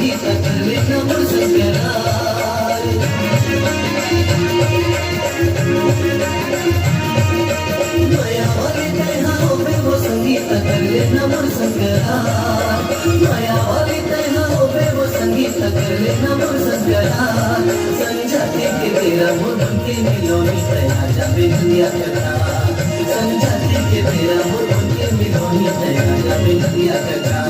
संगीत करले नमो शंकराय माया वाली तैहा होवे वो संगीत करले नमो शंकराय माया वाली तैहा होवे वो संगीत करले नमो शंकराय संजाते के तेरा मुन के मिलोनी तैहा जावे दुनिया कथा संजाते के तेरा मुन के मिलोनी तैहा जावे दुनिया कथा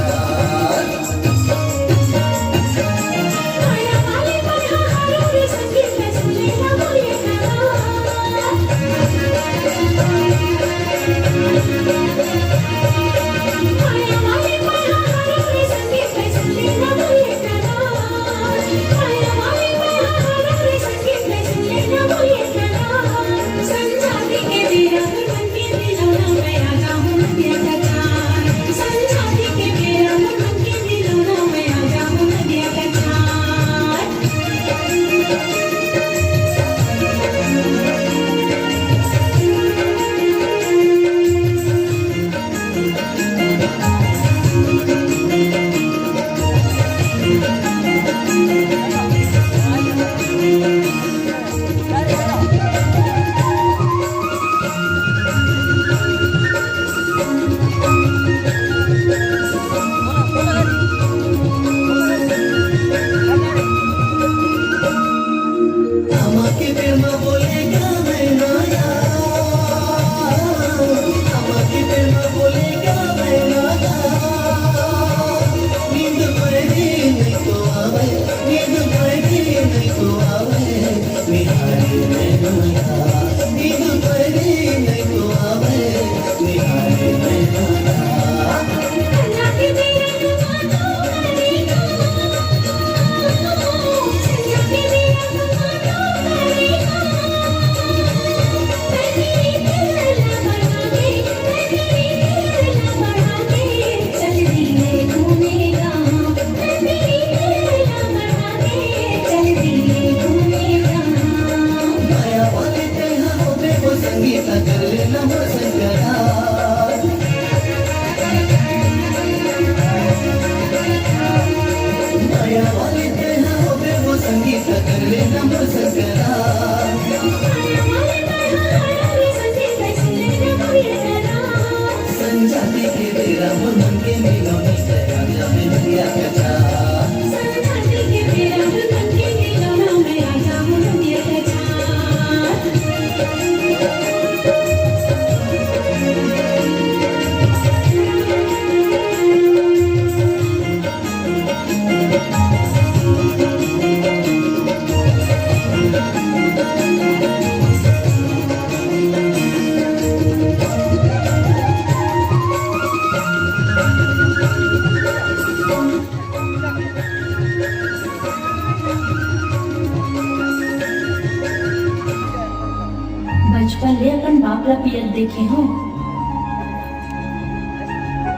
बचपन ले अपन बाप ला पियत देखे हो,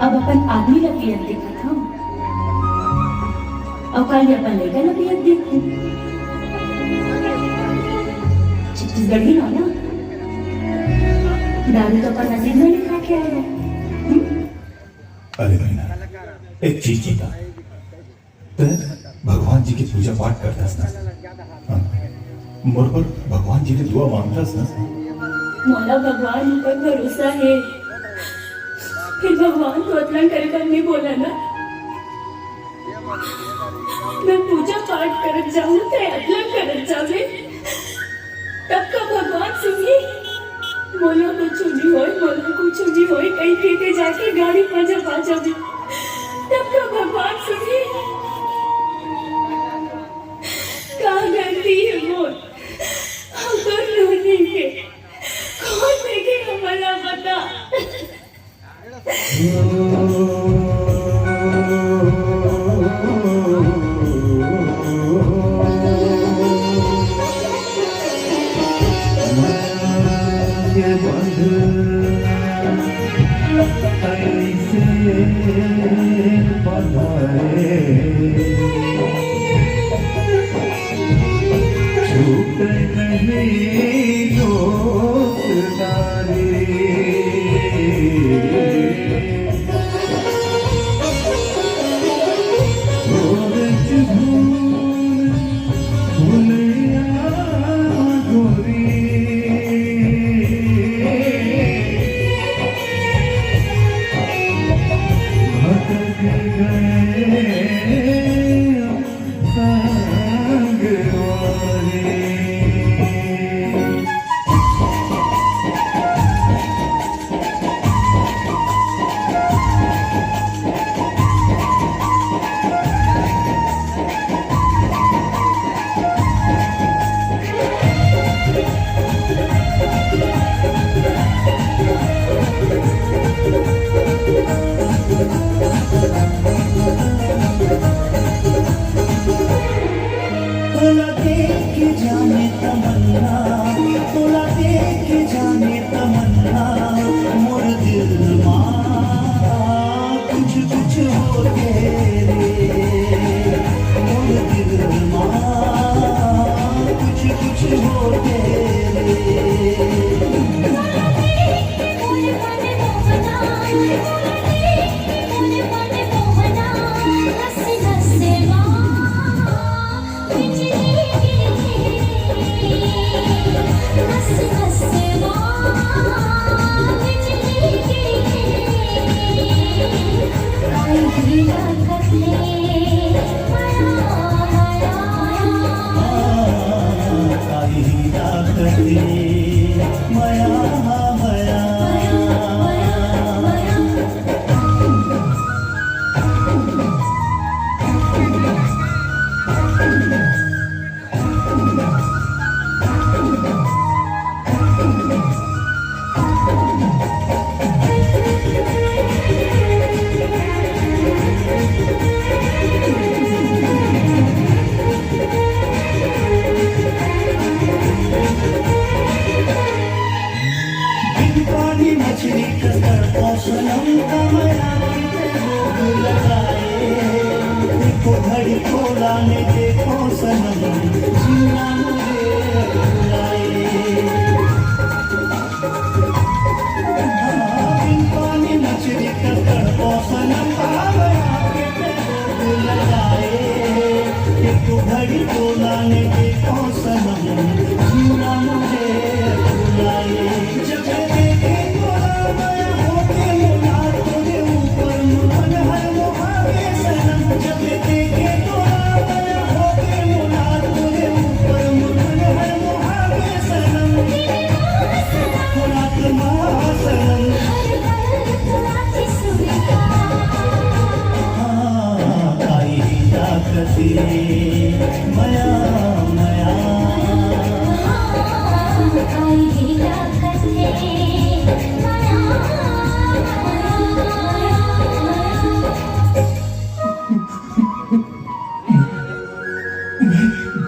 अब अपन आदमी ला पियत देखत हो, अब कल अपन लड़का ला पियत देखो। छत्तीसगढ़ी ना ना दारू तो अपन नसीब में लिखा के आए हो। अरे बहना एक चीज बता, तो भगवान जी की पूजा पाठ करतास ना, मोर पर भगवान जी ने दुआ मांगतास ना। मोला भगवान पर भरोसा है, फिर भगवान तो अतला करे पर नहीं बोला ना। मैं पूजा पाठ करत जाऊं तो अतला करत जावे, तब का भगवान सुनिए। मोला कुछ नहीं होई कहीं के जाके गाड़ी पजा पाजा भी, तब का भगवान सुनिए। का गलती है मोर, हम तो रोने के कौन देखे हमारा बता। ऐसे भटक गए संग वाले। तोला देख जाने तमन्ना, तोला देख जाने तमन्ना, मोर दिल माँ कुछ कुछ हो तेरे, मोर दिल माँ कुछ कुछ हो तेरे। माया माया पानी मछली कसर सनम का माया भोग लगाए। देखो घड़ी को लाने देखो सनम जीना मुझे बुलाए। पानी मछली कसर सनम का माया भोग लगाए। देखो घड़ी को लाने देखो सनम जीना मुझे बुलाए। जब देखे तोरा माया होके मुना तोरे ऊपर मन हर मोहावे सनम। जब देखे तोरा माया होके मुना तोरे ऊपर मन हर मोहावे सनम। तोरा तमा सनम आई ताकती माया माया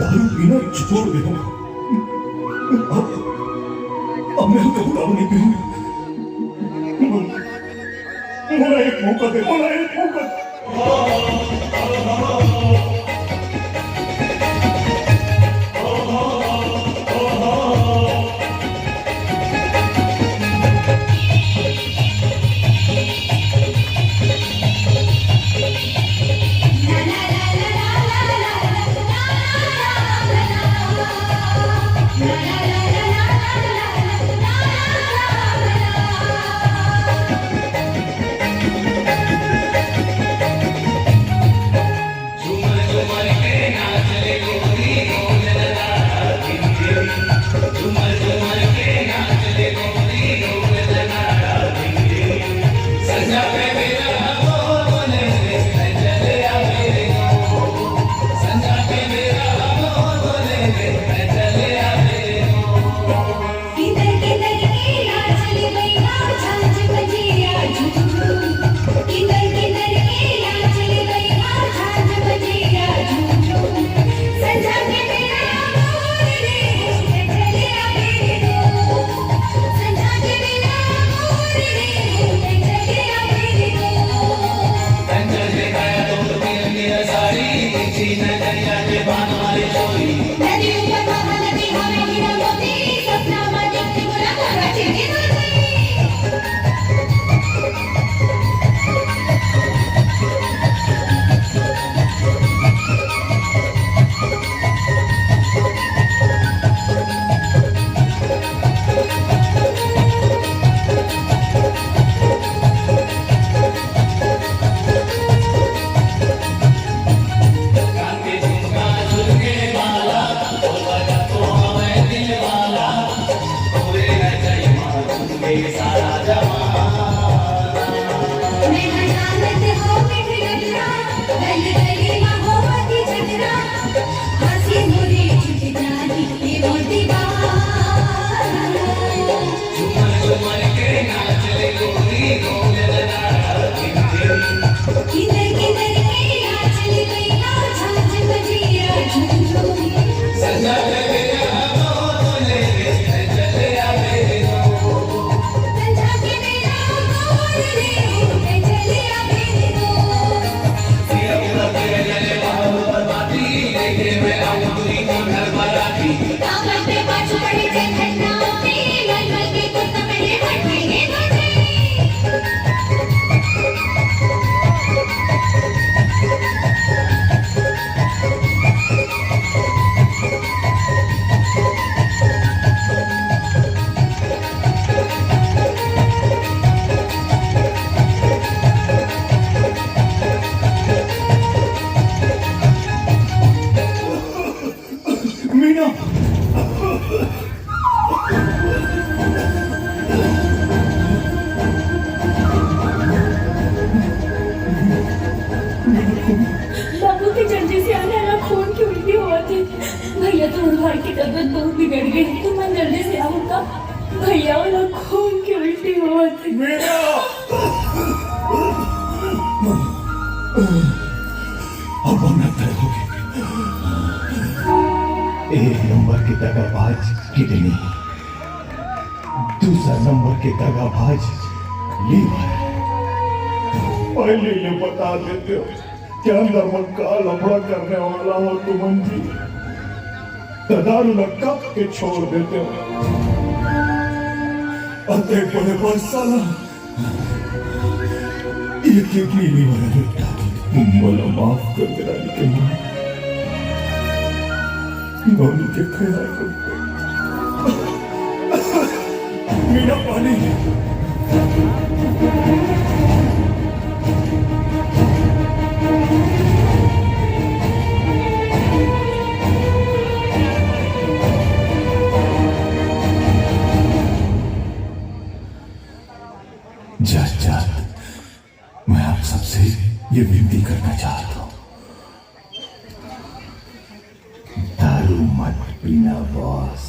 दारू पीना छोड़ दे। अब मैं कभी दारू नहीं पीऊंगा। मोला एक मौका दे, मोला एक मौका दे। झूमर बाबू के जल्दी से आने वाला खून की उल्टी हुआ थी। भैया तो भाई की तबीयत बहुत बिगड़ गई तो मैं जल्दी से आऊंगा। भैया वाला खून की उल्टी हुआ थी। अब न तय होगी। एक नंबर के दगाबाज किडनी, दूसरा नंबर के दगाबाज लीवर। पहले ये बता देते हो क्या नमक का लफड़ा करने वाला हो तुम जी, दारू कब के छोड़ देते हो। अते बड़े साला ये किडनी लीवर बेटा मला माफ कर देना, लेकिन नौनी के ख्याल करते मीना पानी। जज, मैं आप सबसे ये विनती करना चाहता हूं, दारू मत पीना बॉस।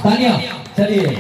तालियां चलिए।